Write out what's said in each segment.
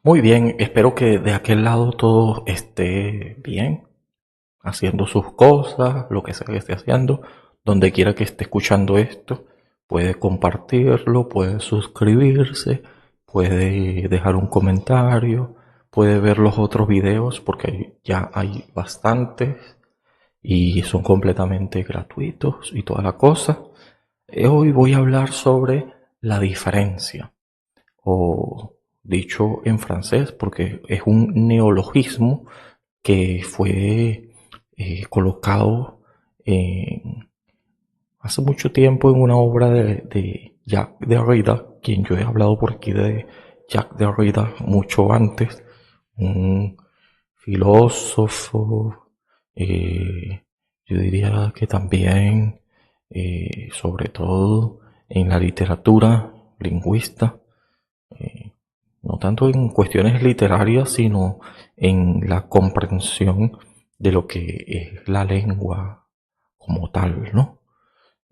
Muy bien, espero que de aquel lado todo esté bien, haciendo sus cosas, lo que sea que esté haciendo, donde quiera que esté escuchando esto, puede compartirlo, puede suscribirse, puede dejar un comentario, puede ver los otros videos porque ya hay bastantes y son completamente gratuitos y toda la cosa. Hoy voy a hablar sobre la diferencia, o dicho en francés, porque es un neologismo que fue colocado hace mucho tiempo en una obra de Jacques Derrida, quien yo he hablado por aquí de Jacques Derrida mucho antes, un filósofo, eh, yo diría que también, sobre todo en la literatura, lingüista, eh, no tanto en cuestiones literarias, sino en la comprensión de lo que es la lengua como tal, ¿no?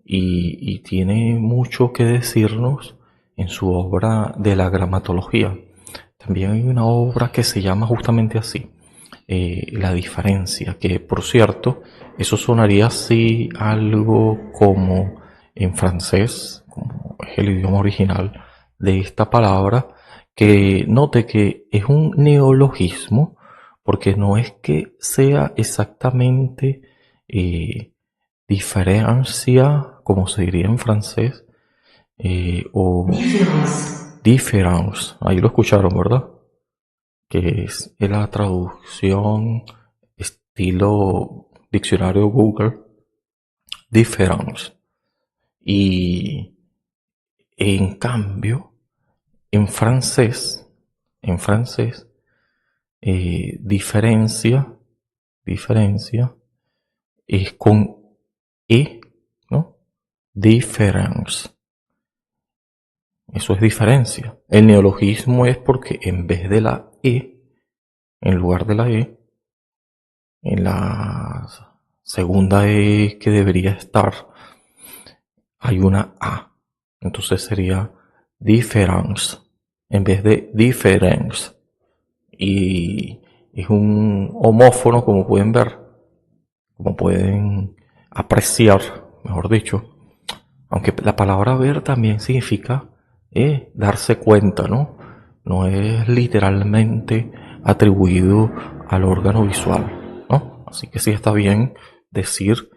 Y tiene mucho que decirnos en su obra de la gramatología. También hay una obra que se llama justamente así, La diferencia, que por cierto, eso sonaría así algo como en francés, como es el idioma original de esta palabra, que note que es un neologismo, porque no es que sea exactamente diferencia, como se diría en francés, o difference, ahí lo escucharon, ¿verdad? Que es la traducción estilo diccionario Google, difference. Y en cambio, en francés, en francés, diferencia, diferencia es con e, ¿no? Difference. Eso es diferencia. El neologismo es porque en vez de la e, en lugar de la e, en la segunda e que debería estar, hay una a. Entonces sería difference en vez de difference. Y es un homófono, como pueden ver, como pueden apreciar, mejor dicho. Aunque la palabra ver también significa darse cuenta, ¿no? No es literalmente atribuido al órgano visual, ¿no? Así que sí está bien decir,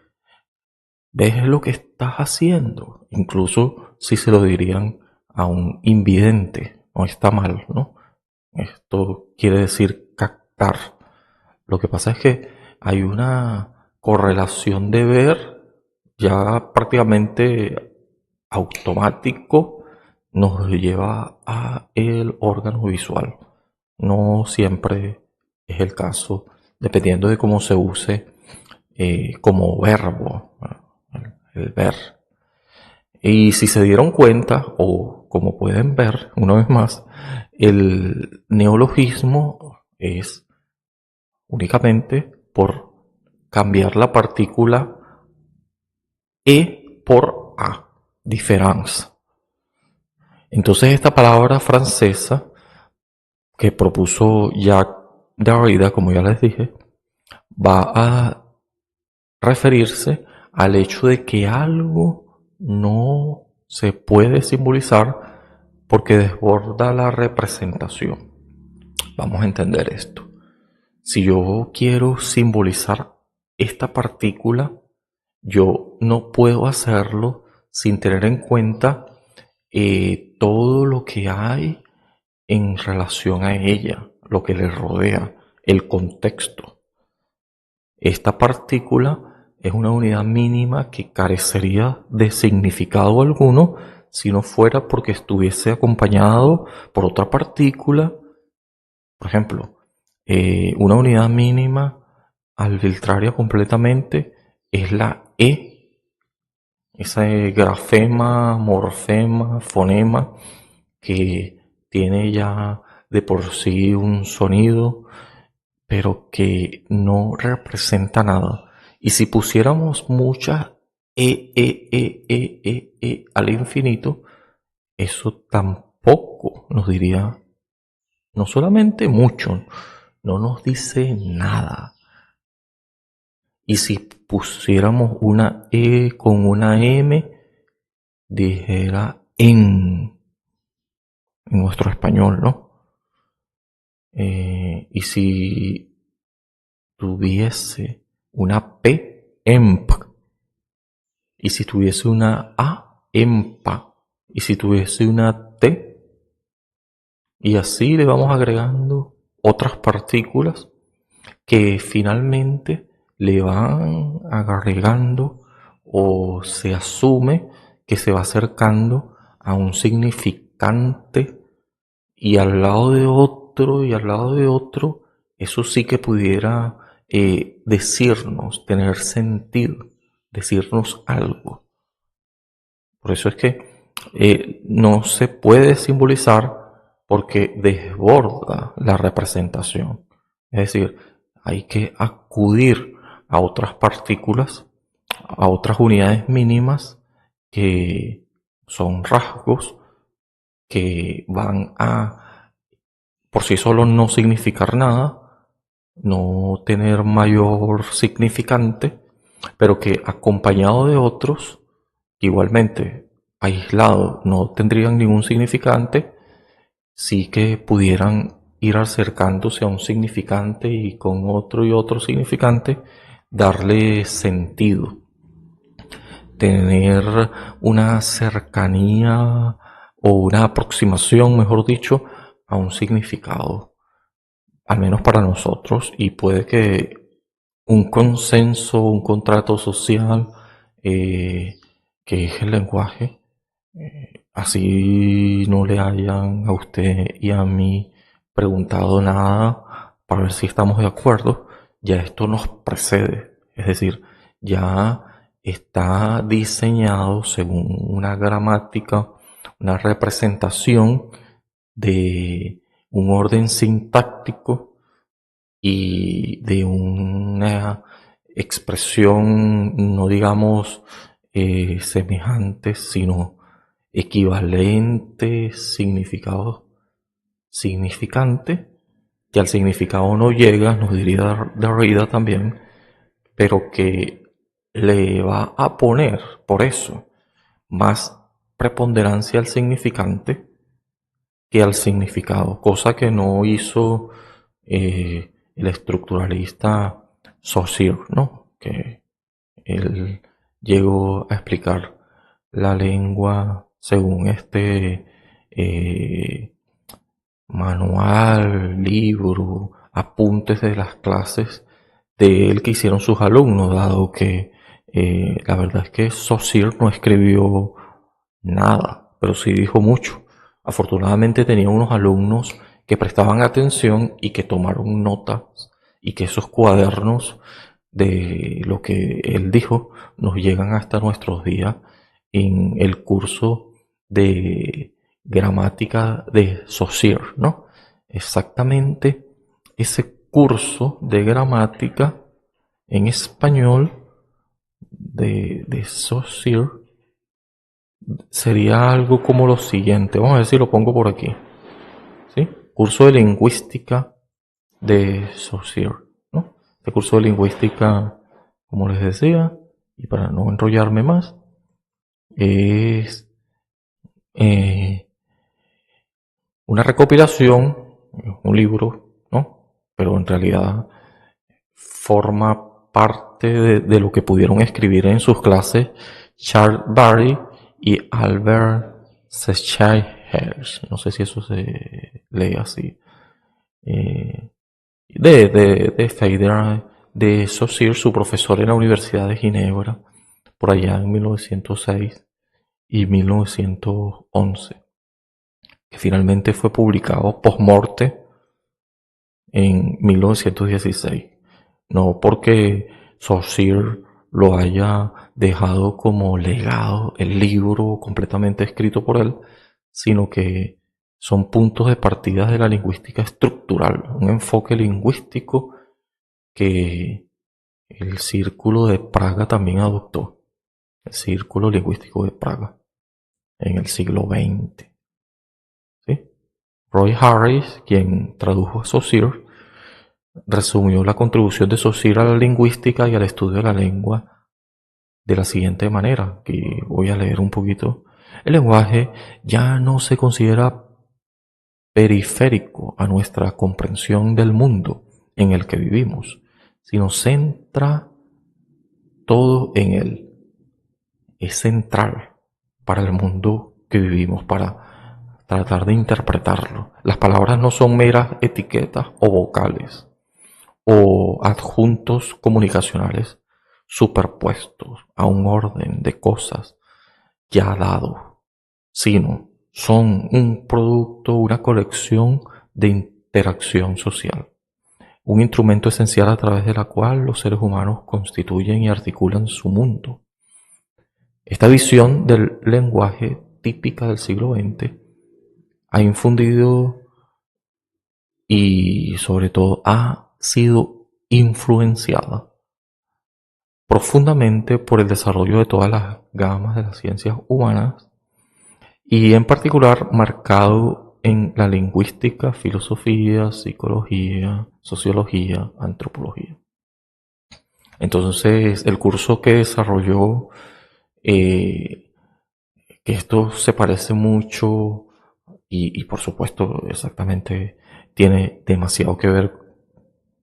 ves lo que estás haciendo, incluso si se lo dirían a un invidente, no está mal, ¿no? Esto quiere decir captar. Lo que pasa es que hay una correlación de ver ya prácticamente automático, nos lleva a el órgano visual. No siempre es el caso, dependiendo de cómo se use como verbo, el ver. Y si se dieron cuenta, o como pueden ver, una vez más, el neologismo es únicamente por cambiar la partícula e por a, difference. Entonces esta palabra francesa que propuso Jacques Derrida, como ya les dije, va a referirse al hecho de que algo no se puede simbolizar porque desborda la representación. Vamos a entender esto. Si yo quiero simbolizar esta partícula, yo no puedo hacerlo sin tener en cuenta todo lo que hay en relación a ella, lo que le rodea, el contexto. Esta partícula es una unidad mínima que carecería de significado alguno si no fuera porque estuviese acompañado por otra partícula. Por ejemplo, una unidad mínima arbitraria completamente es la E, ese grafema, morfema, fonema que tiene ya de por sí un sonido, pero que no representa nada. Y si pusiéramos muchas al infinito, eso tampoco nos diría No solamente mucho, no nos dice nada. Y si pusiéramos una E con una M, dijera en nuestro español, ¿no? Y si tuviese una P, EMP. Y si tuviese una A, EMPA. Y si tuviese una T, y así le vamos agregando otras partículas que finalmente le van agregando o se asume que se va acercando a un significante y al lado de otro y al lado de otro, eso sí que pudiera decirnos, tener sentido, decirnos algo. Por eso es que no se puede simbolizar porque desborda la representación. Es decir, hay que acudir a otras partículas, a otras unidades mínimas que son rasgos que van a por sí solo no significar nada, no tener mayor significante, pero que acompañado de otros, igualmente aislados, no tendrían ningún significante, sí que pudieran ir acercándose a un significante y con otro y otro significante darle sentido, tener una cercanía o una aproximación, mejor dicho, a un significado, al menos para nosotros, y puede que un consenso, un contrato social, que es el lenguaje, así no le hayan a usted y a mí preguntado nada para ver si estamos de acuerdo, ya esto nos precede. Es decir, ya está diseñado según una gramática, una representación de un orden sintáctico y de una expresión, no digamos semejante, sino equivalente, significado significante, que al significado no llega, nos diría Derrida también, pero que le va a poner, por eso, más preponderancia al significante que al significado, cosa que no hizo el estructuralista Saussure, ¿no? Que él llegó a explicar la lengua según este manual, libro, apuntes de las clases de él que hicieron sus alumnos, dado que la verdad es que Saussure no escribió nada, pero sí dijo mucho. Afortunadamente tenía unos alumnos que prestaban atención y que tomaron notas y que esos cuadernos de lo que él dijo nos llegan hasta nuestros días en el curso de gramática de Saussure, ¿no? Exactamente ese curso de gramática en español de Saussure sería algo como lo siguiente. Vamos a ver si lo pongo por aquí. ¿Sí? Curso de lingüística de Saussure, ¿no? Este curso de lingüística, como les decía, y para no enrollarme más, es una recopilación, un libro, ¿no? Pero en realidad forma parte de lo que pudieron escribir en sus clases Charles Barry y Albert Schweitzer. No sé si eso se lee así. De Federer de Saussure, su profesor en la Universidad de Ginebra, por allá en 1906 y 1911, que finalmente fue publicado post-morte en 1916. No porque Saussure lo haya dejado como legado, el libro completamente escrito por él, sino que son puntos de partida de la lingüística estructural, un enfoque lingüístico que el Círculo de Praga también adoptó, el Círculo Lingüístico de Praga, en el siglo XX. ¿Sí? Roy Harris, quien tradujo a Saussure, resumió la contribución de Saussure a la lingüística y al estudio de la lengua de la siguiente manera, que voy a leer un poquito. El lenguaje ya no se considera periférico a nuestra comprensión del mundo en el que vivimos, sino centra todo en él. Es central para el mundo que vivimos, para tratar de interpretarlo. Las palabras no son meras etiquetas o vocales o adjuntos comunicacionales superpuestos a un orden de cosas ya dado, sino son un producto, una colección de interacción social, un instrumento esencial a través de la cual los seres humanos constituyen y articulan su mundo. Esta visión del lenguaje típica del siglo XX ha infundido y sobre todo ha sido influenciada profundamente por el desarrollo de todas las gamas de las ciencias humanas y en particular marcado en la lingüística, filosofía, psicología, sociología, antropología. Entonces, el curso que desarrolló, que esto se parece mucho y por supuesto exactamente tiene demasiado que ver,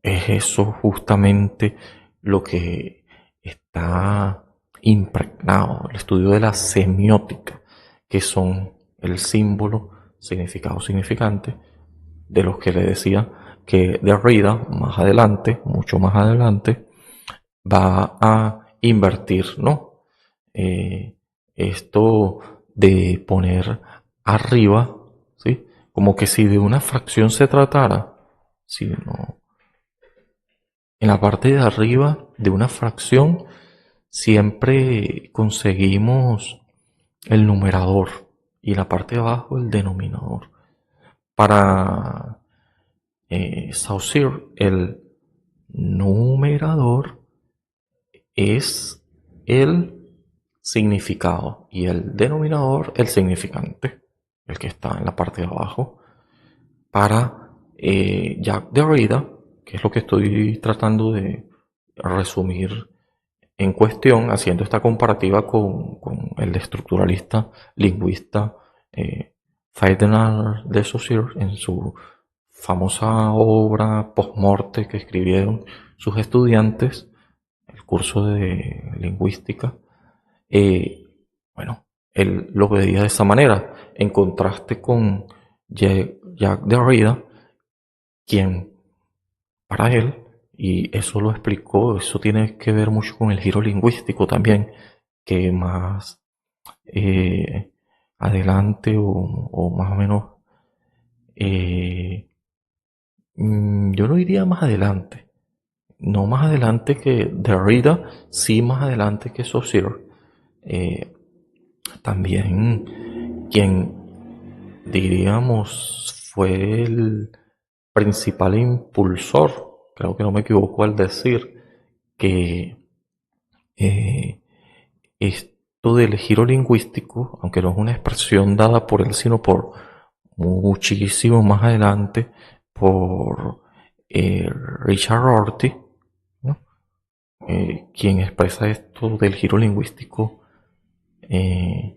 es eso justamente lo que está impregnado, el estudio de la semiótica, que son el símbolo, significado, significante, de los que le decía que Derrida más adelante, mucho más adelante, va a invertir, ¿no? Esto de poner arriba, ¿sí? Como que si de una fracción se tratara, sino en la parte de arriba de una fracción siempre conseguimos el numerador y en la parte de abajo el denominador. Para Saussure, el numerador es el significado y el denominador el significante, el que está en la parte de abajo. Para Jacques Derrida, que es lo que estoy tratando de resumir en cuestión, haciendo esta comparativa con el estructuralista lingüista Ferdinand de Saussure en su famosa obra Post-Morte que escribieron sus estudiantes, el curso de lingüística. Bueno, él lo veía de esa manera, en contraste con Jacques Derrida, quien para él, y eso lo explicó, eso tiene que ver mucho con el giro lingüístico también, que más eh, adelante o más o menos, eh, yo no diría más adelante, no más adelante que Derrida, sí más adelante que Saussure. Eh, También quien diríamos fue el principal impulsor, creo que no me equivoco al decir que eh, esto del giro lingüístico, aunque no es una expresión dada por él, sino por muchísimo más adelante, por Richard Rorty, ¿no? Quien expresa esto del giro lingüístico eh,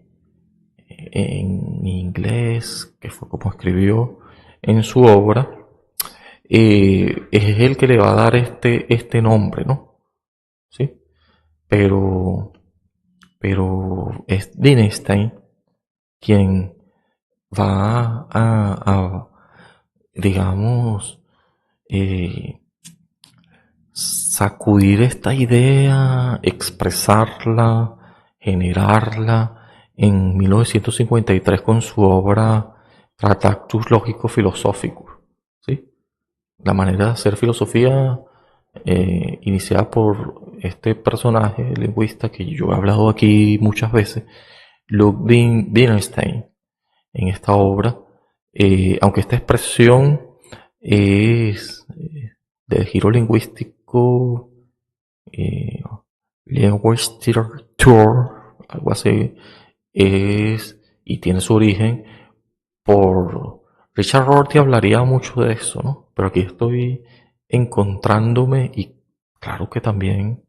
en inglés, que fue como escribió en su obra, es el que le va a dar este nombre, ¿no? ¿Sí? Pero, pero es Wittgenstein quien va digamos, eh, sacudir esta idea, expresarla, generarla en 1953 con su obra Tractatus Lógico-Filosóficus, ¿sí? La manera de hacer filosofía iniciada por este personaje lingüista que yo he hablado aquí muchas veces, Ludwig Wittgenstein, en esta obra, aunque esta expresión es de giro lingüístico, eh, Literatur, algo así, es y tiene su origen por Richard Rorty hablaría mucho de eso, ¿no? Pero aquí estoy encontrándome y claro que también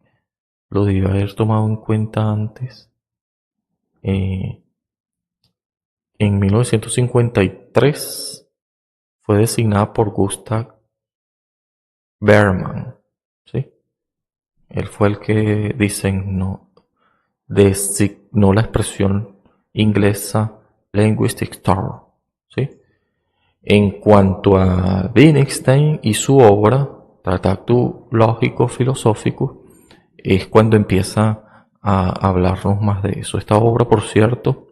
lo debí haber tomado en cuenta antes. En 1953 fue designada por Gustav Berman, ¿sí? Él fue el que designó la expresión inglesa Linguistic Star, ¿sí? En cuanto a Wittgenstein y su obra, Tratado Lógico Filosófico, es cuando empieza a hablarnos más de eso. Esta obra, por cierto,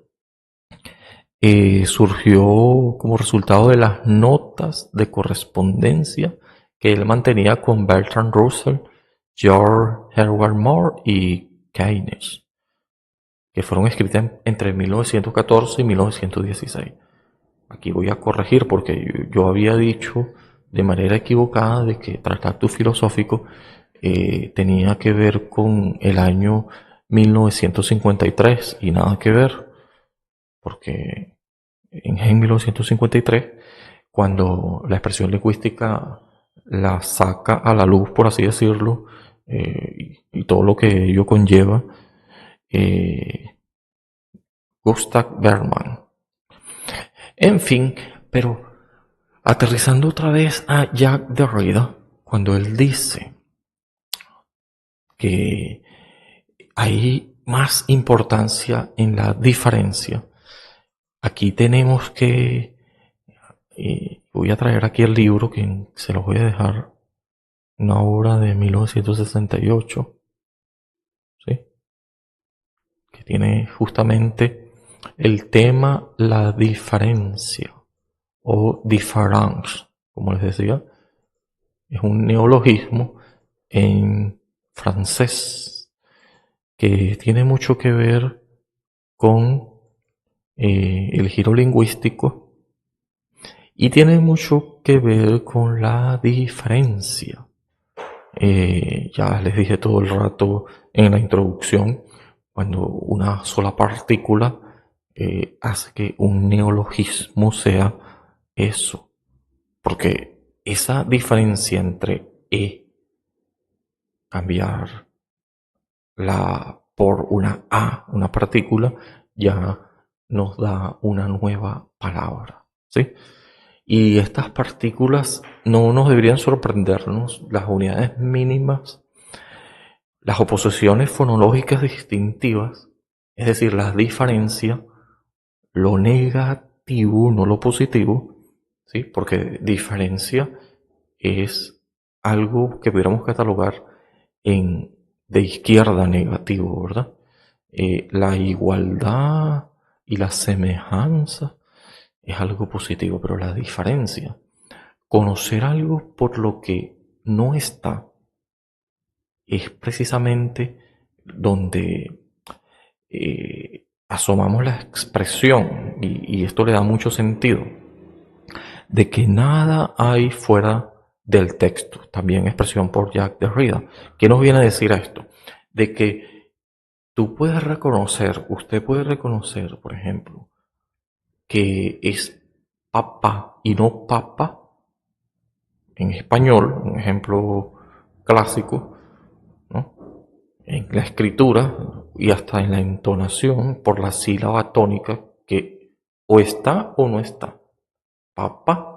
surgió como resultado de las notas de correspondencia que él mantenía con Bertrand Russell, George Herbert Moore y Keynes, que fueron escritas entre 1914 y 1916. Aquí voy a corregir porque yo había dicho de manera equivocada de que Tratado Filosófico tenía que ver con el año 1953 y nada que ver, porque en 1953, cuando la expresión lingüística la saca a la luz, por así decirlo, y todo lo que ello conlleva, eh, Gustav Berman. En fin, pero aterrizando otra vez a Jacques Derrida, cuando él dice que hay más importancia en la diferencia, aquí tenemos que, voy a traer aquí el libro que se los voy a dejar, una obra de 1968, ¿sí? Que tiene justamente el tema la diferencia o différence, como les decía, es un neologismo en francés que tiene mucho que ver con el giro lingüístico y tiene mucho que ver con la diferencia. Ya les dije todo el rato en la introducción, cuando una sola partícula hace que un neologismo sea eso. Porque esa diferencia entre cambiar por una A, una partícula, ya nos da una nueva palabra, ¿sí? Y estas partículas no nos deberían sorprendernos. Las unidades mínimas, las oposiciones fonológicas distintivas, es decir, las diferencias, lo negativo, no lo positivo, ¿sí? Porque diferencia es algo que pudiéramos catalogar de izquierda a negativo, ¿verdad? La igualdad y la semejanza es algo positivo, pero la diferencia, conocer algo por lo que no está, es precisamente donde asomamos la expresión, y esto le da mucho sentido, de que nada hay fuera del texto. También expresión por Jacques Derrida. ¿Qué nos viene a decir a esto? De que usted puede reconocer, por ejemplo, que es papá y no papa en español, un ejemplo clásico, ¿no? En la escritura y hasta en la entonación por la sílaba tónica que o está o no está. Papá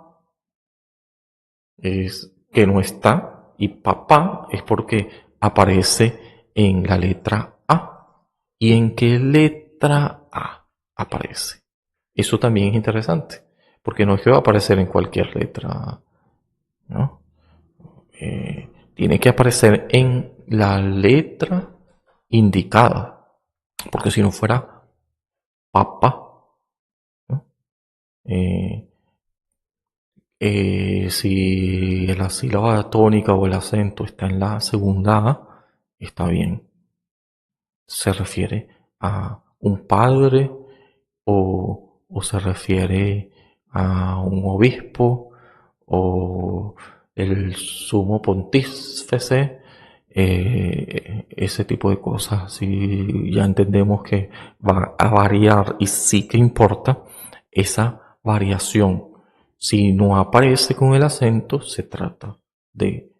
es que no está y papá es porque aparece en la letra A. ¿Y en qué letra A aparece? Eso también es interesante, porque no es que va a aparecer en cualquier letra, ¿no? Tiene que aparecer en la letra indicada, porque si no fuera papa, ¿no? Si la sílaba tónica o el acento está en la segunda A, está bien. Se refiere a un padre o se refiere a un obispo o el sumo pontífice, ese tipo de cosas. Si ya entendemos que va a variar y sí que importa esa variación Si no aparece con el acento, se trata de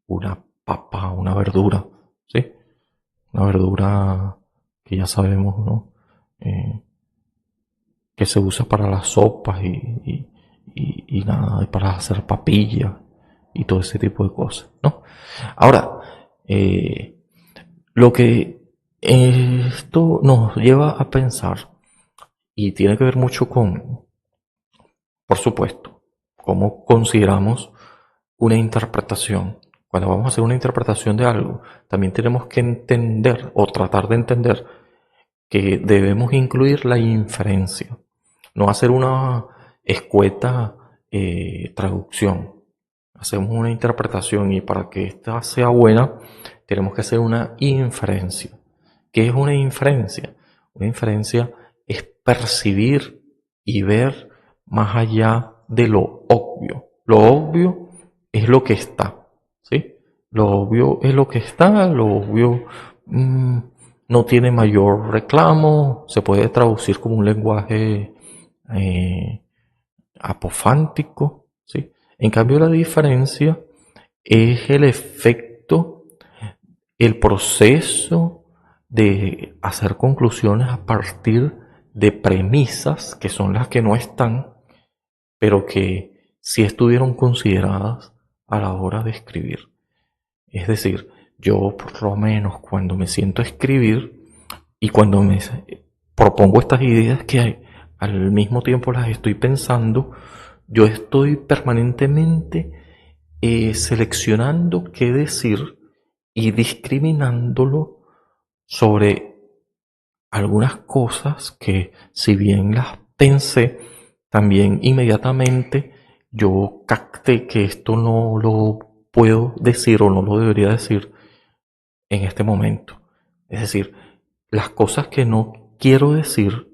una papa, una verdura, ¿sí? Una verdura que ya sabemos, ¿no? Que se usa para las sopas y nada, y para hacer papillas y todo ese tipo de cosas, ¿no? Ahora, lo que esto nos lleva a pensar y tiene que ver mucho con, por supuesto, cómo consideramos una interpretación. Cuando vamos a hacer una interpretación de algo, también tenemos que entender o tratar de entender que debemos incluir la inferencia, no hacer una escueta traducción. Hacemos una interpretación y para que esta sea buena, tenemos que hacer una inferencia. ¿Qué es una inferencia? Una inferencia es percibir y ver más allá de lo obvio. Lo obvio es lo que está, ¿sí? Lo obvio es lo que está, lo obvio no tiene mayor reclamo, se puede traducir como un lenguaje eh, apofántico, ¿sí? En cambio, la diferencia es el efecto, el proceso de hacer conclusiones a partir de premisas que son las que no están, pero que sí estuvieron consideradas a la hora de escribir. Es decir, yo por lo menos cuando me siento a escribir y cuando me propongo estas ideas que al mismo tiempo las estoy pensando, yo estoy permanentemente seleccionando qué decir y discriminándolo sobre algunas cosas que, si bien las pensé, también inmediatamente yo capté que esto no lo puedo decir o no lo debería decir en este momento. Es decir, las cosas que no quiero decir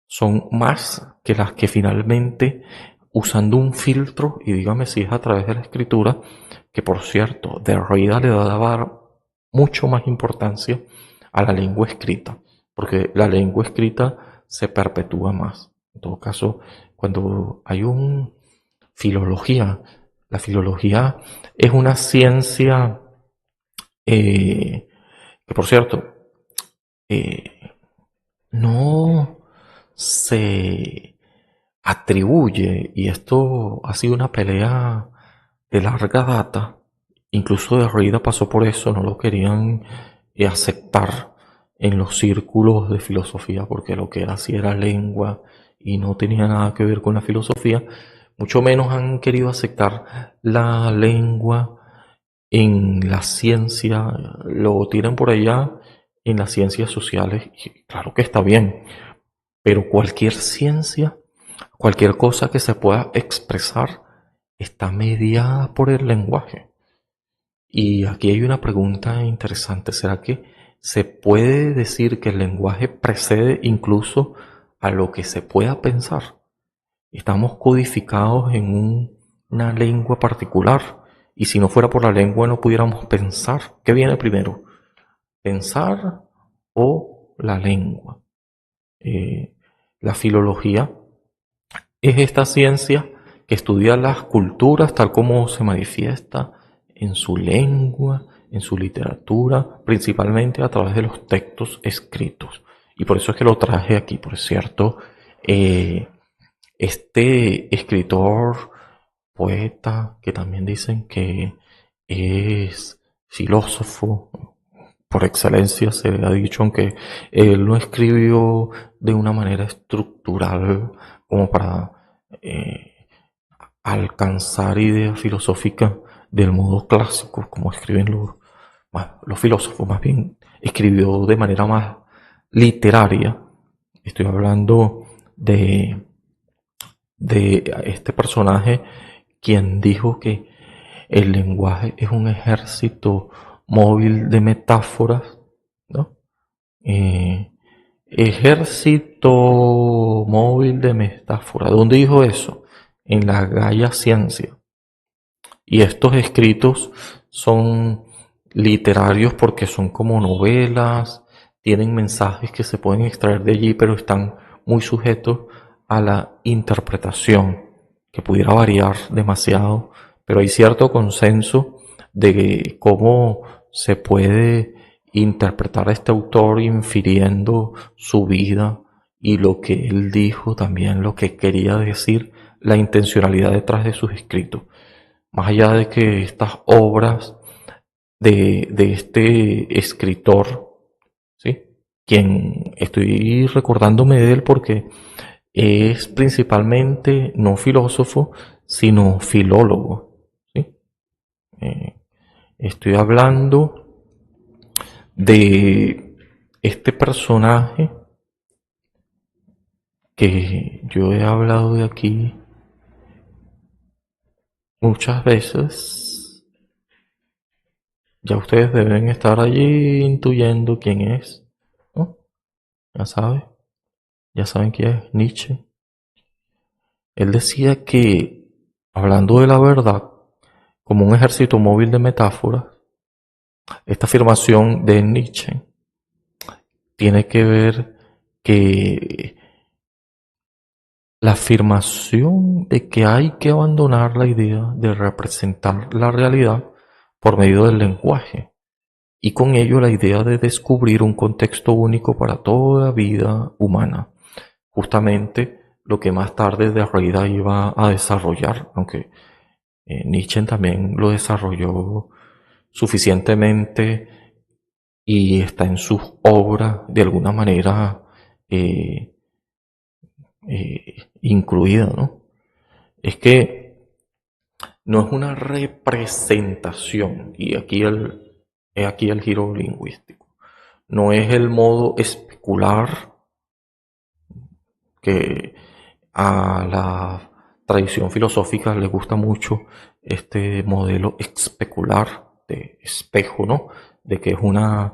son más que las que finalmente, usando un filtro, y dígame si es a través de la escritura, que por cierto, Derrida le va a dar mucho más importancia a la lengua escrita, porque la lengua escrita se perpetúa más. En todo caso, cuando hay un filología, la filología es una ciencia que por cierto, eh, no se atribuye, y esto ha sido una pelea de larga data, incluso Derrida pasó por eso, no lo querían aceptar en los círculos de filosofía, porque lo que era así era lengua y no tenía nada que ver con la filosofía, mucho menos han querido aceptar la lengua en la ciencia, lo tiran por allá en las ciencias sociales, y claro que está bien, pero cualquier ciencia, cualquier cosa que se pueda expresar, está mediada por el lenguaje. Y aquí hay una pregunta interesante, ¿será que se puede decir que el lenguaje precede incluso a lo que se pueda pensar? Estamos codificados en una lengua particular y si no fuera por la lengua no pudiéramos pensar. ¿Qué viene primero? ¿Pensar o la lengua? Eh, la filología es esta ciencia que estudia las culturas tal como se manifiesta en su lengua, en su literatura, principalmente a través de los textos escritos. Y por eso es que lo traje aquí, por cierto. Este escritor, poeta, que también dicen que es filósofo por excelencia, se le ha dicho, aunque él no escribió de una manera estructural como para alcanzar ideas filosóficas del modo clásico, como escriben los filósofos, más bien escribió de manera más literaria. Estoy hablando de este personaje quien dijo que el lenguaje es un ejército móvil de metáforas, ¿no? Ejército móvil de metáforas. ¿Dónde dijo eso? En la Gaia Ciencia. Y estos escritos son literarios porque son como novelas, tienen mensajes que se pueden extraer de allí, pero están muy sujetos a la interpretación. que pudiera variar demasiado, pero hay cierto consenso de cómo se puede interpretar a este autor infiriendo su vida y lo que él dijo, también lo que quería decir, la intencionalidad detrás de sus escritos. Más allá de que estas obras de este escritor, ¿sí? Quien estoy recordándome de él porque es principalmente no filósofo, sino filólogo, ¿sí? Eh, Estoy hablando de este personaje que yo he hablado de aquí muchas veces. Ya ustedes deben estar allí intuyendo quién es, ¿no? Ya saben, ya saben quién es Nietzsche. Él decía que, hablando de la verdad, como un ejército móvil de metáforas, esta afirmación de Nietzsche tiene que ver que la afirmación de que hay que abandonar la idea de representar la realidad por medio del lenguaje y con ello la idea de descubrir un contexto único para toda vida humana. Justamente lo que más tarde Derrida iba a desarrollar, aunque Nietzsche también lo desarrolló suficientemente y está en sus obras de alguna manera eh, incluida, ¿no? Es que no es una representación, y es aquí el giro lingüístico, no es el modo especular que a la tradición filosófica le gusta mucho este modelo especular de espejo, ¿no? De que es una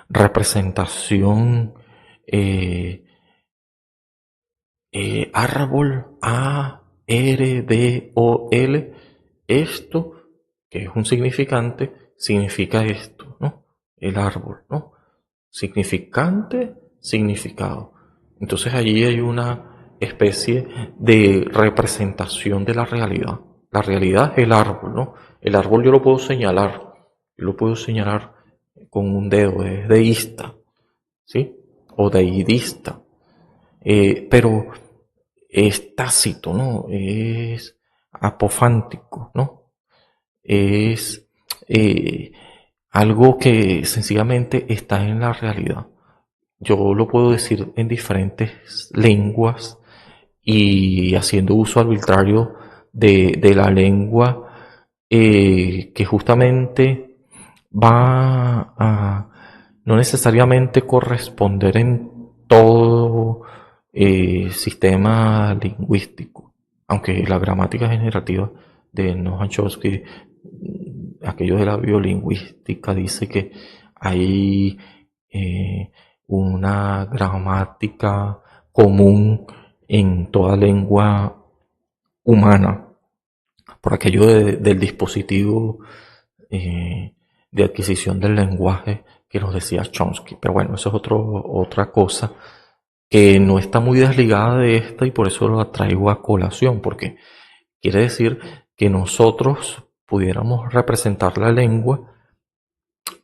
representación eh, árbol, A-R-B-O-L, esto, que es un significante, significa esto, ¿no? El árbol, ¿no? Significante, significado. Entonces allí hay una especie de representación de la realidad. La realidad es el árbol, ¿no? El árbol yo lo puedo señalar con un dedo, es deísta, ¿sí? O deidista. Pero es tácito, ¿no? Es apofántico, ¿no? Es algo que sencillamente está en la realidad. Yo lo puedo decir en diferentes lenguas y haciendo uso arbitrario de la lengua que justamente va a no necesariamente corresponder en todo sistema lingüístico, aunque la gramática generativa de Noam Chomsky, aquello de la biolingüística, dice que hay eh, una gramática común en toda lengua humana, por aquello del dispositivo de adquisición del lenguaje que nos decía Chomsky. Pero bueno, eso es otra cosa que no está muy desligada de esta y por eso lo traigo a colación, porque quiere decir que nosotros pudiéramos representar la lengua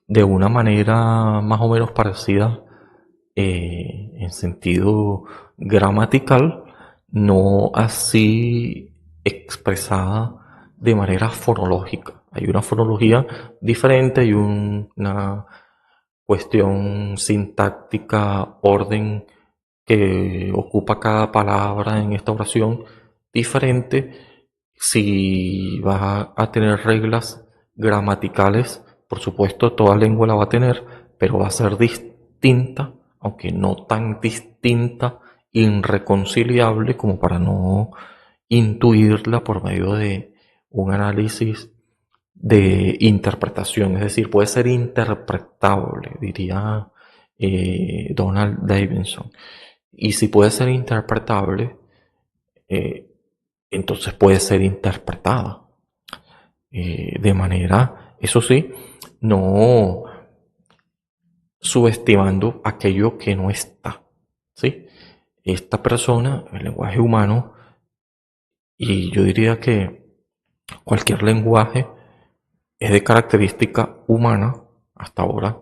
de una manera más o menos parecida en sentido gramatical, no así expresada de manera fonológica. Hay una fonología diferente, hay una cuestión sintáctica, orden que ocupa cada palabra en esta oración diferente. Si vas a tener reglas gramaticales, por supuesto toda lengua la va a tener, pero va a ser distinta, aunque no tan distinta, irreconciliable como para no intuirla por medio de un análisis de interpretación, es decir, puede ser interpretable, diría Donald Davidson. Y si puede ser interpretable, eh, entonces puede ser interpretada de manera, eso sí, no subestimando aquello que no está, ¿sí? Esta persona, el lenguaje humano, Y yo diría que cualquier lenguaje es de característica humana hasta ahora,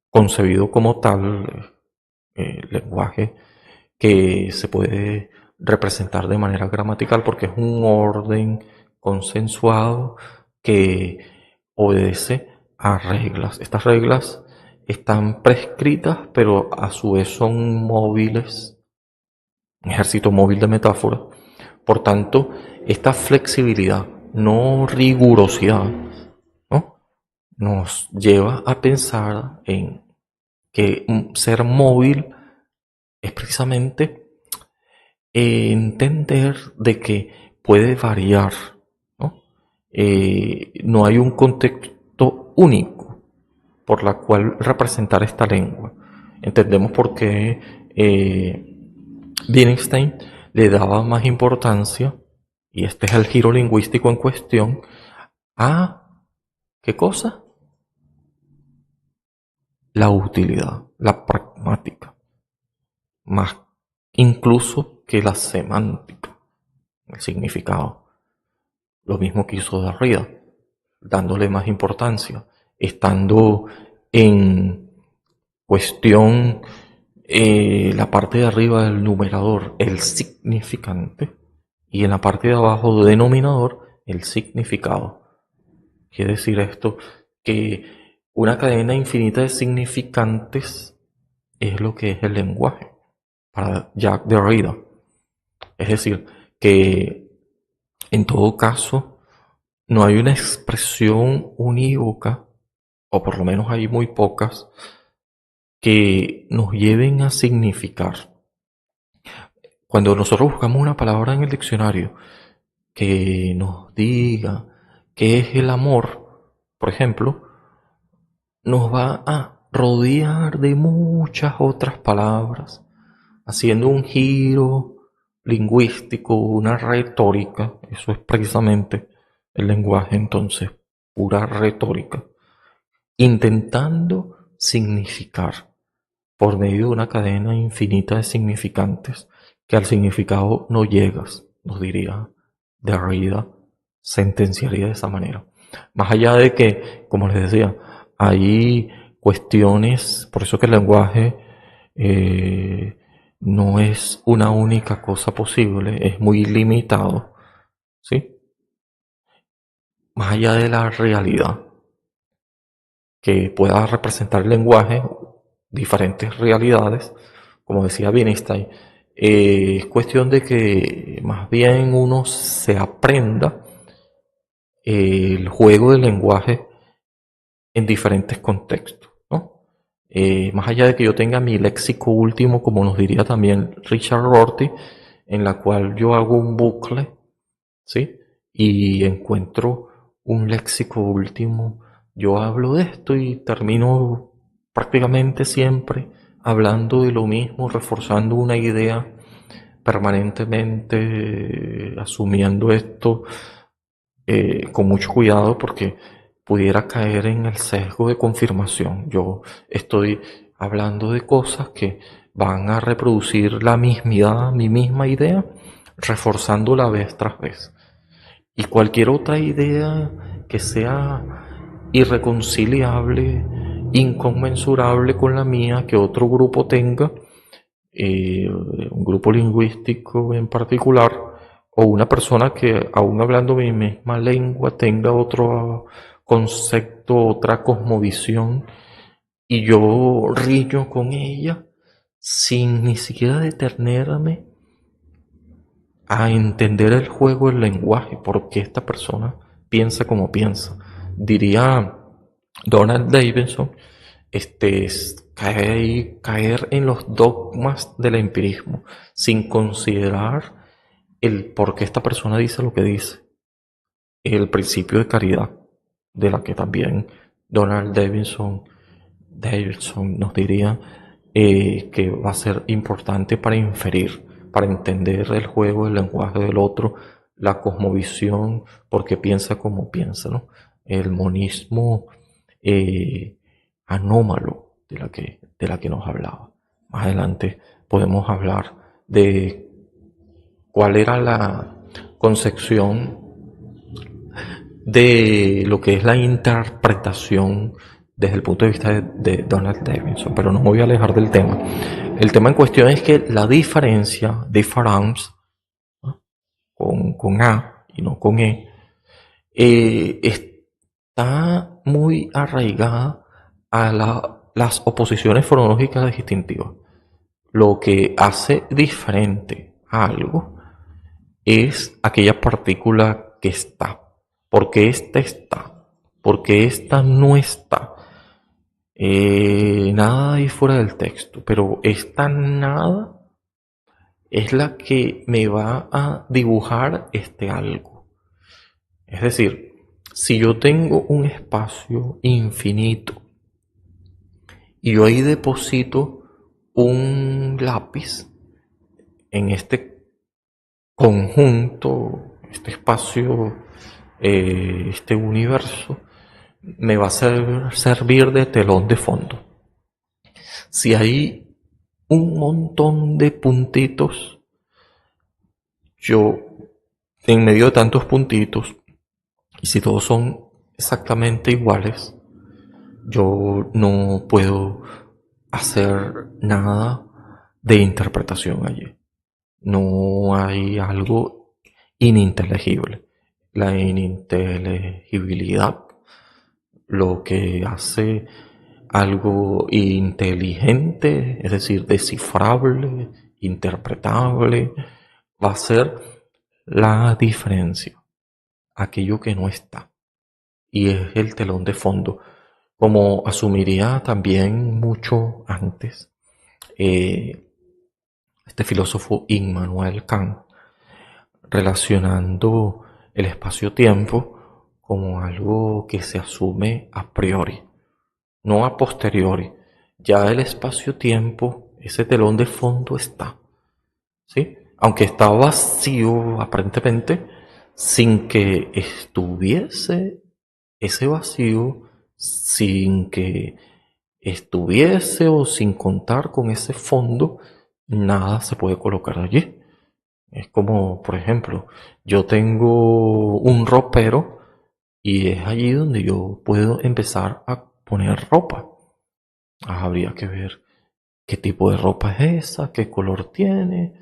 concebido como tal, lenguaje que se puede representar de manera gramatical porque es un orden consensuado que obedece a reglas. Estas reglas están prescritas, pero a su vez son móviles, un ejército móvil de metáforas. Por tanto, esta flexibilidad, no rigurosidad, ¿no?, nos lleva a pensar en que ser móvil es precisamente entender de que puede variar, ¿no? No hay un contexto único por la cual representar esta lengua. Entendemos por qué Wittgenstein le daba más importancia, y este es el giro lingüístico en cuestión, a ¿qué cosa? La utilidad, la pragmática, más incluso que la semántica, el significado. Lo mismo que hizo Derrida, dándole más importancia, estando en cuestión la parte de arriba del numerador, el significante, y en la parte de abajo del denominador, el significado. Quiere decir esto que una cadena infinita de significantes es lo que es el lenguaje para Jacques Derrida. Es decir, que en todo caso no hay una expresión unívoca, o por lo menos hay muy pocas, que nos lleven a significar. Cuando nosotros buscamos una palabra en el diccionario que nos diga qué es el amor, por ejemplo, nos va a rodear de muchas otras palabras, haciendo un giro lingüístico, una retórica. Eso es precisamente el lenguaje, entonces, pura retórica, intentando significar por medio de una cadena infinita de significantes que al significado no llegas, nos diría Derrida, sentenciaría de esa manera. Más allá de que, como les decía, hay cuestiones, por eso que el lenguaje no es una única cosa posible, es muy limitado, ¿sí? Más allá de la realidad que pueda representar el lenguaje, diferentes realidades, como decía Wittgenstein, es cuestión de que más bien uno se aprenda el juego del lenguaje en diferentes contextos, ¿no? Más allá de que yo tenga mi léxico último, como nos diría también Richard Rorty, en la cual yo hago un bucle, ¿sí?, y encuentro un léxico último, yo hablo de esto y termino prácticamente siempre hablando de lo mismo, reforzando una idea permanentemente, asumiendo esto con mucho cuidado porque pudiera caer en el sesgo de confirmación. Yo estoy hablando de cosas que van a reproducir la mismidad, mi misma idea, reforzándola vez tras vez. Y cualquier otra idea que sea irreconciliable, inconmensurable con la mía, que otro grupo tenga, un grupo lingüístico en particular, o una persona que aún hablando mi misma lengua tenga otro concepto, otra cosmovisión, y yo riño con ella sin ni siquiera detenerme a entender el juego del lenguaje, porque esta persona piensa como piensa. Diría Donald Davidson, es caer en los dogmas del empirismo, sin considerar el por qué esta persona dice lo que dice. El principio de caridad, de la que también Donald Davidson nos diría que va a ser importante para inferir, para entender el juego, el lenguaje del otro, la cosmovisión, porque piensa como piensa, ¿no? El monismo anómalo de la que nos hablaba. Más adelante podemos hablar de cuál era concepción de lo que es la interpretación desde el punto de vista de Donald Davidson, pero no me voy a alejar del tema. El tema en cuestión es que la diferencia, difference, ¿no?, con A y no con está muy arraigada a las oposiciones fonológicas distintivas. Lo que hace diferente a algo es aquella partícula que está. Porque esta está, porque esta no está. Nada ahí fuera del texto, pero esta nada es la que me va a dibujar este algo. Es decir, si yo tengo un espacio infinito y yo ahí deposito un lápiz en este conjunto, este espacio, este universo, me va a servir de telón de fondo. Si hay un montón de puntitos, yo en medio de tantos puntitos, y si todos son exactamente iguales, yo no puedo hacer nada de interpretación allí. No hay algo ininteligible. La ininteligibilidad lo que hace algo inteligente, es decir, descifrable, interpretable, va a ser la diferencia, aquello que no está. Y es el telón de fondo, como asumiría también mucho antes este filósofo Immanuel Kant, relacionando el espacio-tiempo como algo que se asume a priori, no a posteriori. Ya el espacio-tiempo, ese telón de fondo está, ¿sí? Aunque está vacío aparentemente, sin que estuviese ese vacío, sin que estuviese o sin contar con ese fondo, nada se puede colocar allí. Es como, por ejemplo, yo tengo un ropero y es allí donde yo puedo empezar a poner ropa. Habría que ver qué tipo de ropa es esa, qué color tiene,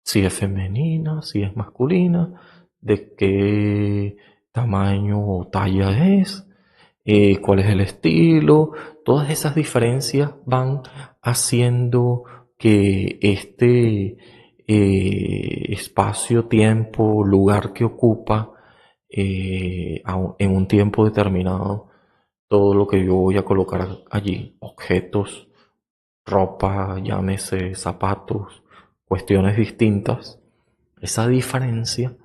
si es femenina, si es masculina, de qué tamaño o talla es, cuál es el estilo. Todas esas diferencias van haciendo que este espacio, tiempo, lugar que ocupa en un tiempo determinado, todo lo que yo voy a colocar allí, objetos, ropa, llámese zapatos, cuestiones distintas, esa diferencia,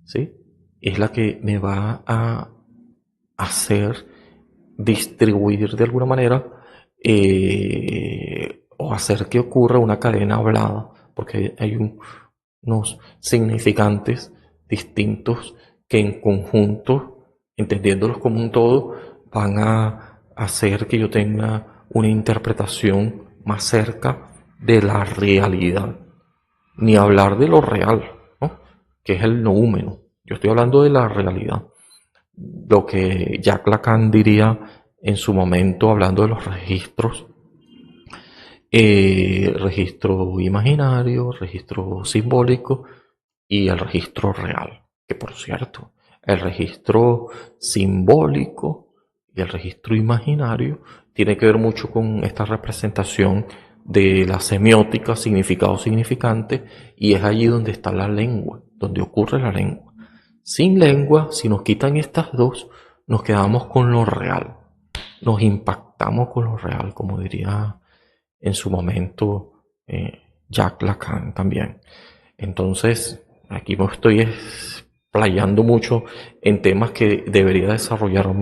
¿sí?, es la que me va a hacer distribuir de alguna manera o hacer que ocurra una cadena hablada, porque hay unos significantes distintos que en conjunto, entendiéndolos como un todo, van a hacer que yo tenga una interpretación más cerca de la realidad. Ni hablar de lo real, ¿no?, que es el noúmeno. Yo estoy hablando de la realidad. Lo que Jacques Lacan diría en su momento hablando de los registros, registro imaginario, registro simbólico y el registro real. Que por cierto, el registro simbólico y el registro imaginario tiene que ver mucho con esta representación de la semiótica, significado significante, y es allí donde está la lengua, donde ocurre la lengua. Sin lengua, si nos quitan estas dos, nos quedamos con lo real, nos impactamos con lo real, como diría en su momento Jacques Lacan también. Entonces, aquí me estoy explayando mucho en temas que debería desarrollar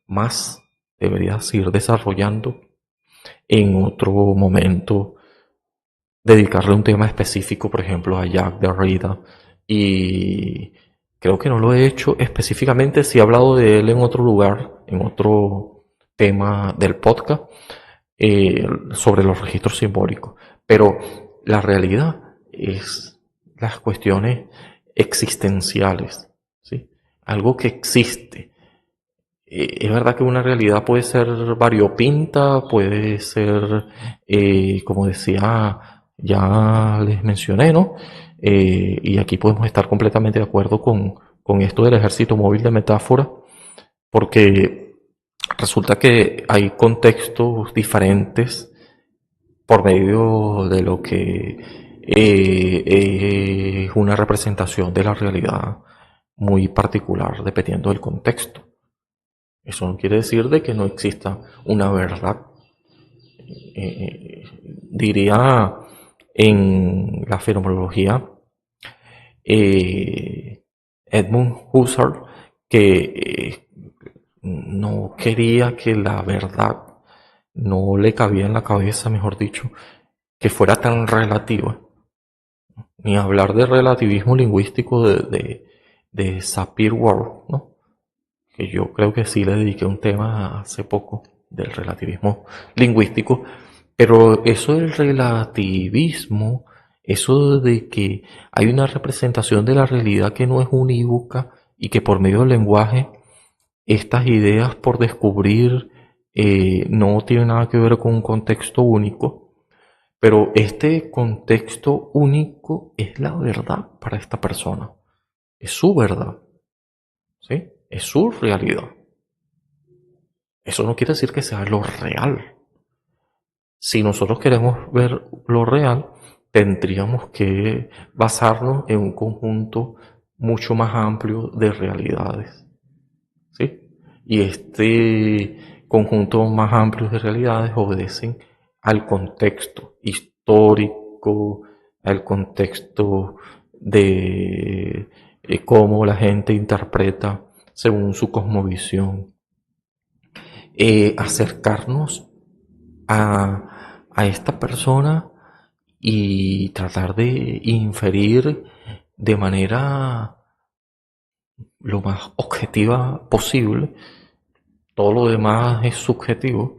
más, deberías ir desarrollando en otro momento, dedicarle un tema específico, por ejemplo, a Jacques Derrida, y creo que no lo he hecho específicamente, sí he hablado de él en otro lugar, en otro tema del podcast, sobre los registros simbólicos, pero la realidad es las cuestiones existenciales, ¿sí? Algo que existe. Es verdad que una realidad puede ser variopinta, puede ser, como decía, ya les mencioné, ¿no? Y aquí podemos estar completamente de acuerdo con esto del ejército móvil de metáfora, porque resulta que hay contextos diferentes por medio de lo que es una representación de la realidad muy particular dependiendo del contexto. Eso no quiere decir de que no exista una verdad. Diría en la fenomenología Edmund Husserl que no quería que la verdad, no le cabía en la cabeza, mejor dicho, que fuera tan relativa. Ni hablar de relativismo lingüístico de Sapir-Whorf, ¿no? Que yo creo que sí le dediqué un tema hace poco del relativismo lingüístico, pero eso del relativismo, eso de que hay una representación de la realidad que no es unívoca y que por medio del lenguaje estas ideas por descubrir no tienen nada que ver con un contexto único, pero este contexto único es la verdad para esta persona, es su verdad, ¿sí? Es su realidad. Eso no quiere decir que sea lo real. Si nosotros queremos ver lo real, tendríamos que basarnos en un conjunto mucho más amplio de realidades, ¿sí? Y este conjunto más amplio de realidades obedecen al contexto histórico, al contexto de cómo la gente interpreta según su cosmovisión. Acercarnos a esta persona y tratar de inferir de manera lo más objetiva posible. Todo lo demás es subjetivo,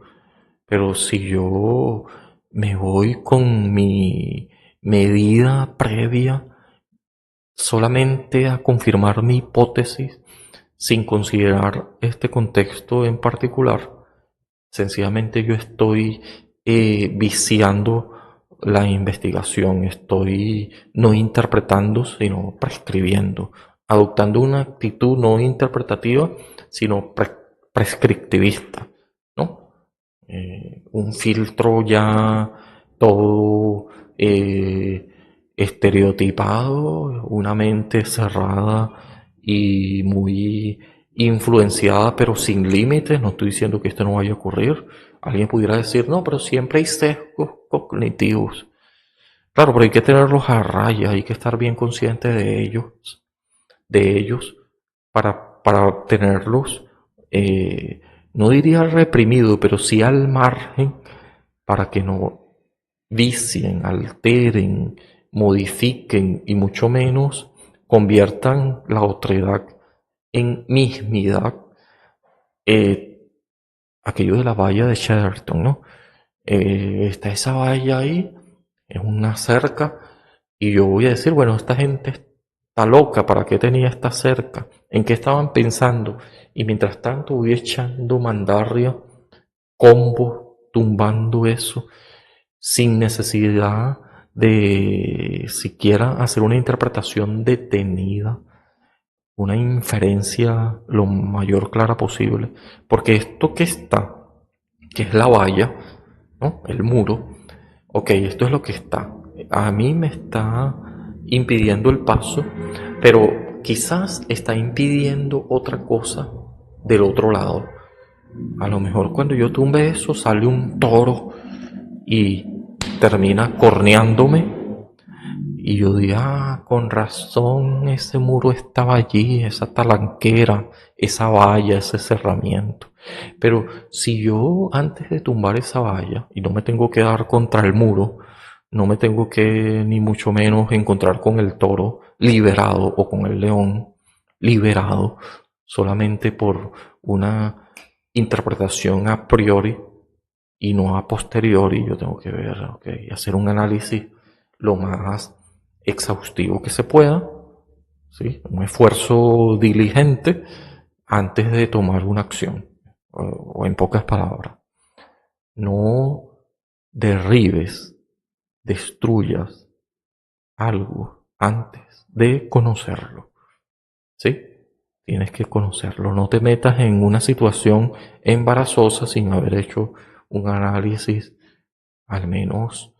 pero si yo me voy con mi medida previa solamente a confirmar mi hipótesis sin considerar este contexto en particular, sencillamente yo estoy viciando la investigación, estoy no interpretando, sino prescribiendo, adoptando una actitud no interpretativa, sino prescriptivista, ¿no? Un filtro ya todo estereotipado, una mente cerrada y muy influenciada, pero sin límites. No estoy diciendo que esto no vaya a ocurrir. Alguien pudiera decir, no, pero siempre hay sesgos cognitivos. Claro, pero hay que tenerlos a raya, hay que estar bien consciente de ellos para tenerlos, no diría reprimido, pero sí al margen para que no vicien, alteren, modifiquen y mucho menos conviertan la otredad en mismidad. Aquello de la valla de Chesterton, ¿no? Está esa valla ahí, es una cerca, y yo voy a decir, bueno, esta gente está loca, ¿para qué tenía esta cerca? ¿En qué estaban pensando? Y mientras tanto voy echando mandarria, combo, tumbando eso, sin necesidad de siquiera hacer una interpretación detenida, una inferencia lo mayor clara posible, porque esto que está, que es la valla, ¿no? El muro, ok, esto es lo que está. A mí me está impidiendo el paso, pero quizás está impidiendo otra cosa del otro lado. A lo mejor cuando yo tumbe eso sale un toro y termina corneándome y yo digo, ah, con razón ese muro estaba allí, esa talanquera, esa valla, ese cerramiento. Pero si yo antes de tumbar esa valla, y no me tengo que dar contra el muro, no me tengo que ni mucho menos encontrar con el toro liberado o con el león liberado, solamente por una interpretación a priori y no a posteriori, yo tengo que ver, okay, hacer un análisis lo más exhaustivo que se pueda, ¿sí? Un esfuerzo diligente antes de tomar una acción. O en pocas palabras, no derribes, destruyas algo antes de conocerlo, ¿sí? Tienes que conocerlo. No te metas en una situación embarazosa sin haber hecho un análisis, al menos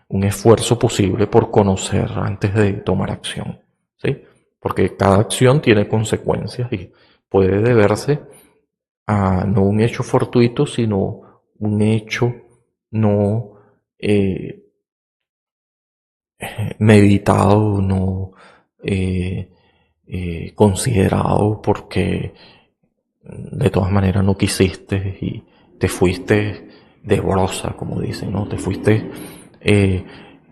un esfuerzo posible por conocer antes de tomar acción, ¿sí? Porque cada acción tiene consecuencias y puede deberse a no un hecho fortuito, sino un hecho no eh, meditado, no eh, considerado, porque de todas maneras no quisiste y te fuiste de brosa, como dicen, ¿no? Te fuiste eh,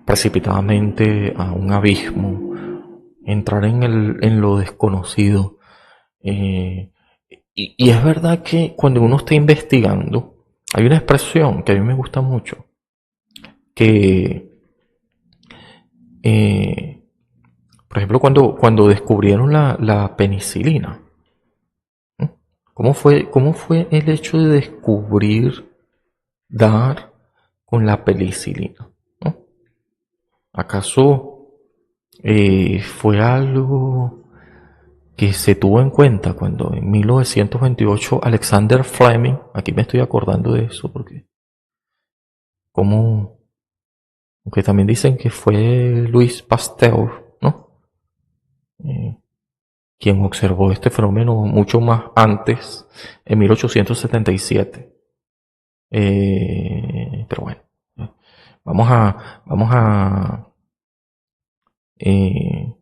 precipitadamente a un abismo, entrar en lo desconocido. eh, y es verdad que cuando uno está investigando, hay una expresión que a mí me gusta mucho, que eh, por ejemplo cuando descubrieron la penicilina, ¿no? Cómo fue el hecho de descubrir, dar con la penicilina, ¿no? ¿Acaso fue algo que se tuvo en cuenta cuando en 1928 Alexander Fleming, aquí me estoy acordando de eso porque como, aunque también dicen que fue Louis Pasteur, ¿no? Eh, quien observó este fenómeno mucho más antes, en 1877. Pero bueno, vamos a eh,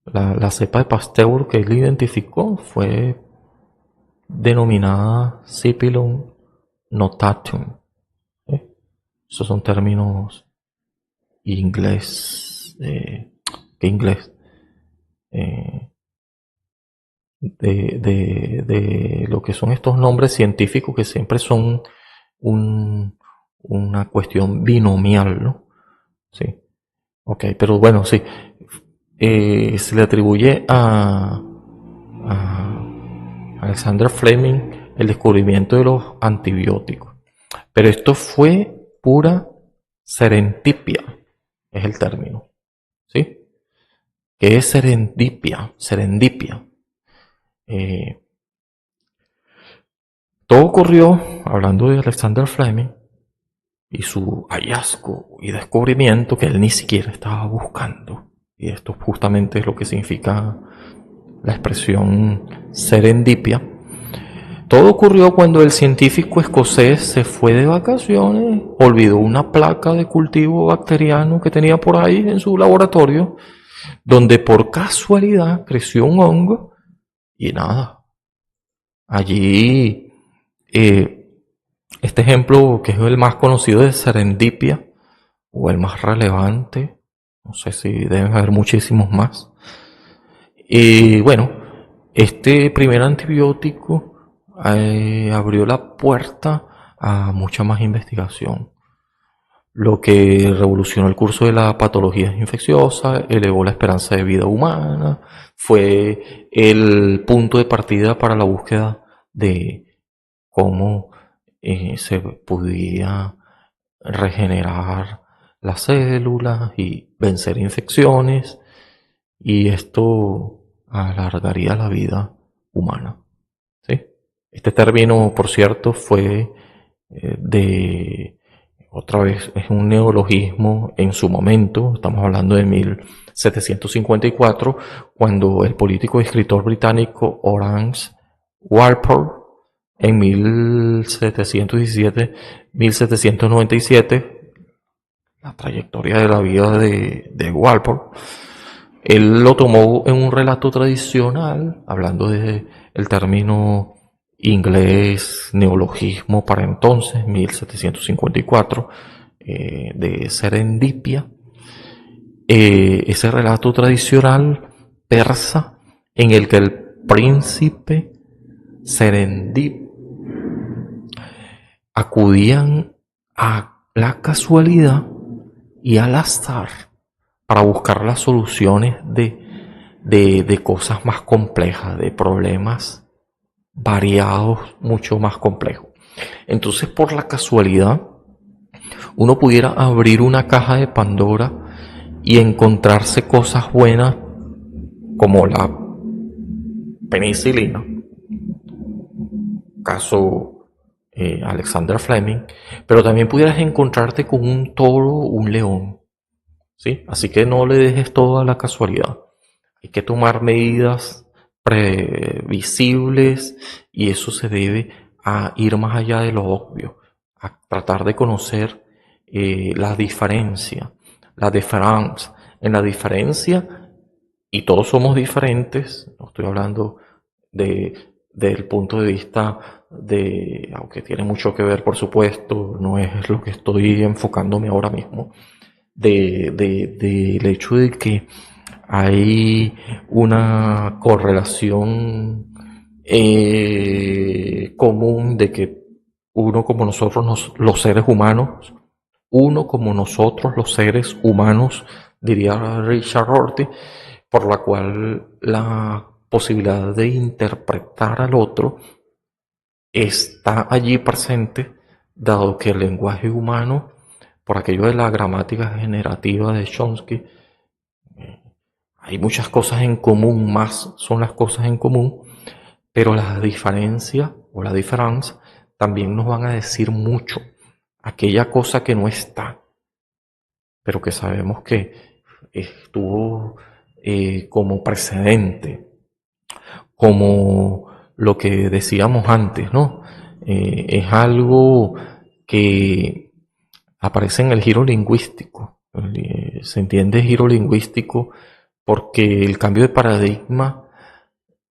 la cepa de Pasteur que él identificó fue denominada Scipulum notatum. ¿Eh? Esos son términos inglés, ¿qué inglés? Eh, de lo que son estos nombres científicos que siempre son un, una cuestión binomial, ¿no? Sí. Ok, pero bueno, sí. Se le atribuye a Alexander Fleming el descubrimiento de los antibióticos. Pero esto fue pura serendipia, es el término. ¿Sí? ¿Qué es serendipia? Serendipia. Eh, Todo ocurrió, hablando de Alexander Fleming, y su hallazgo y descubrimiento que él ni siquiera estaba buscando. Y esto justamente es lo que significa la expresión serendipia. Todo ocurrió cuando el científico escocés se fue de vacaciones, olvidó una placa de cultivo bacteriano que tenía por ahí en su laboratorio, donde por casualidad creció un hongo y nada. Allí, este ejemplo, que es el más conocido de serendipia, o el más relevante, no sé si deben haber muchísimos más. Y bueno, este primer antibiótico abrió la puerta a mucha más investigación, lo que revolucionó el curso de la patología infecciosa, elevó la esperanza de vida humana, fue el punto de partida para la búsqueda de cómo se podía regenerar las células y vencer infecciones, y esto alargaría la vida humana. ¿Sí? Este término, por cierto, fue otra vez, es un neologismo en su momento, estamos hablando de 1754, cuando el político y escritor británico Horace Walpole, en 1717-1797, la trayectoria de la vida de Walpole, él lo tomó en un relato tradicional, hablando de el término inglés neologismo para entonces, 1754, de serendipia. Ese relato tradicional persa en el que el príncipe Serendip acudían a la casualidad y al azar para buscar las soluciones de cosas más complejas, de problemas variados, mucho más complejos. Entonces, por la casualidad, uno pudiera abrir una caja de Pandora y encontrarse cosas buenas como la penicilina, caso Alexander Fleming, pero también pudieras encontrarte con un toro, un león, ¿sí? Así que no le dejes todo a la casualidad. Hay que tomar medidas previsibles y eso se debe a ir más allá de lo obvio, a tratar de conocer la diferencia, la diferencia. En la diferencia, y todos somos diferentes, no estoy hablando del punto de vista de, aunque tiene mucho que ver, por supuesto, no es lo que estoy enfocándome ahora mismo, del hecho de que hay una correlación común de que uno como nosotros, los seres humanos, uno como nosotros los seres humanos, diría Richard Rorty, por la cual la posibilidad de interpretar al otro está allí presente, dado que el lenguaje humano, por aquello de la gramática generativa de Chomsky, hay muchas cosas en común, más son las cosas en común, pero las diferencias o la diferencia también nos van a decir mucho. Aquella cosa que no está, pero que sabemos que estuvo como precedente, como lo que decíamos antes, ¿no? Es algo que aparece en el giro lingüístico. Se entiende giro lingüístico porque el cambio de paradigma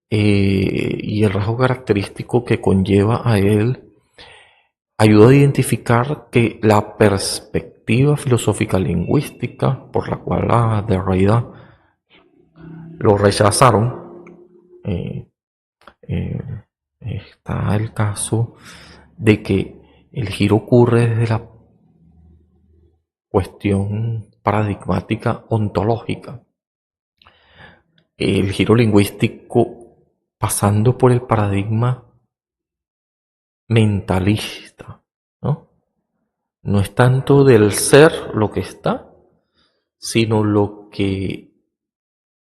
y el rasgo característico que conlleva a él ayuda a identificar que la perspectiva filosófica lingüística por la cual a Derrida lo rechazaron, eh, eh, está el caso de que el giro ocurre desde la cuestión paradigmática ontológica. El giro lingüístico pasando por el paradigma mentalista, ¿no? No es tanto del ser lo que está, sino lo que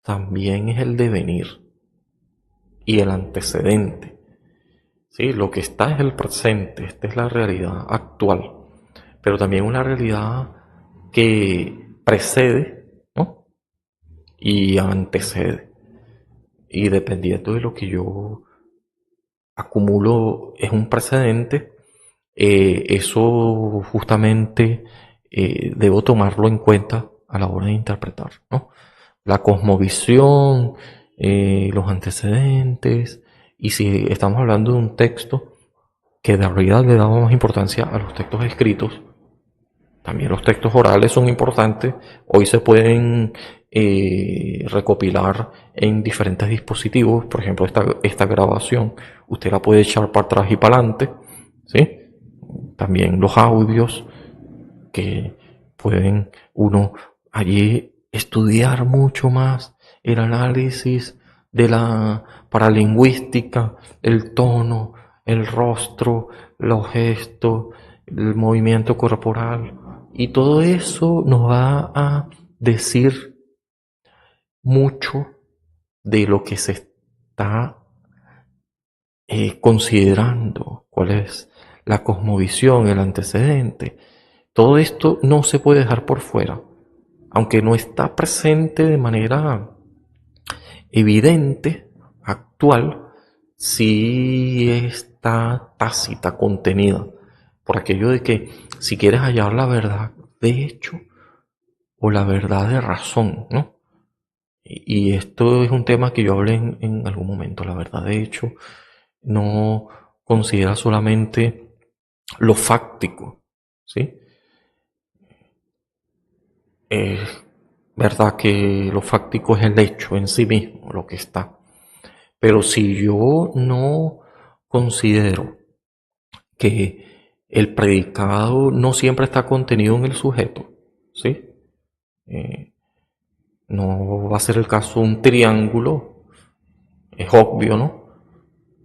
también es el devenir y el antecedente. ¿Sí? Lo que está es el presente, esta es la realidad actual, pero también una realidad que precede, ¿no? Y antecede. Y dependiendo de lo que yo acumulo es un precedente, eso justamente debo tomarlo en cuenta a la hora de interpretar, ¿no? La cosmovisión, los antecedentes, y si estamos hablando de un texto que de realidad le damos más importancia a los textos escritos, también los textos orales son importantes. Hoy se pueden recopilar en diferentes dispositivos. Por ejemplo, esta grabación usted la puede echar para atrás y para adelante, ¿sí? También los audios que pueden uno allí estudiar mucho más el análisis de la paralingüística, el tono, el rostro, los gestos, el movimiento corporal, y todo eso nos va a decir mucho de lo que se está considerando, cuál es la cosmovisión, el antecedente. Todo esto no se puede dejar por fuera, aunque no está presente de manera evidente, actual, sí está tácita, contenida, por aquello de que si quieres hallar la verdad de hecho o la verdad de razón, ¿no? Y esto es un tema que yo hablé en algún momento. La verdad de hecho no considera solamente lo fáctico, ¿sí? Es verdad que lo fáctico es el hecho en sí mismo, lo que está. Pero si yo no considero que el predicado no siempre está contenido en el sujeto, ¿sí? No va a ser el caso un triángulo, es obvio, ¿no?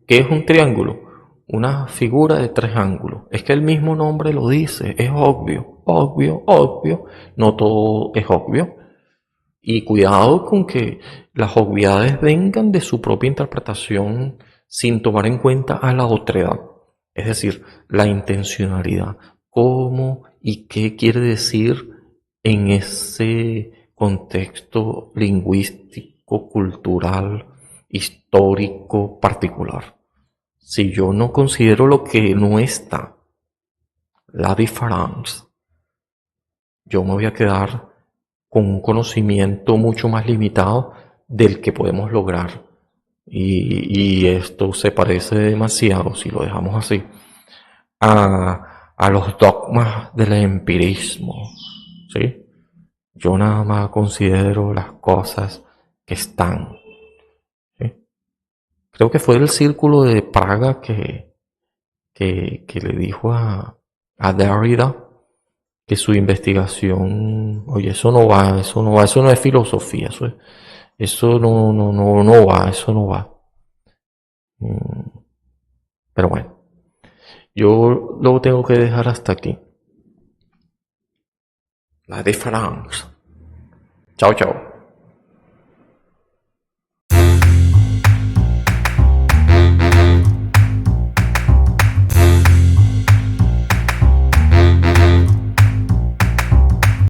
¿Qué es un triángulo? Una figura de tres ángulos. Es que el mismo nombre lo dice, es obvio, obvio, obvio. No todo es obvio. Y cuidado con que las obviedades vengan de su propia interpretación sin tomar en cuenta a la otredad. Es decir, la intencionalidad. ¿Cómo y qué quiere decir en ese contexto lingüístico, cultural, histórico, particular? Si yo no considero lo que no está, la diferencia, yo me voy a quedar con un conocimiento mucho más limitado del que podemos lograr. Y esto se parece demasiado, si lo dejamos así, a los dogmas del empirismo. ¿Sí? Yo nada más considero las cosas que están. ¿Sí? Creo que fue el círculo de Praga que le dijo a Derrida que su investigación, oye, eso no va, eso no va, eso no es filosofía, eso no va, eso no va. Pero bueno, yo lo tengo que dejar hasta aquí. La diferencia. Chao, chao.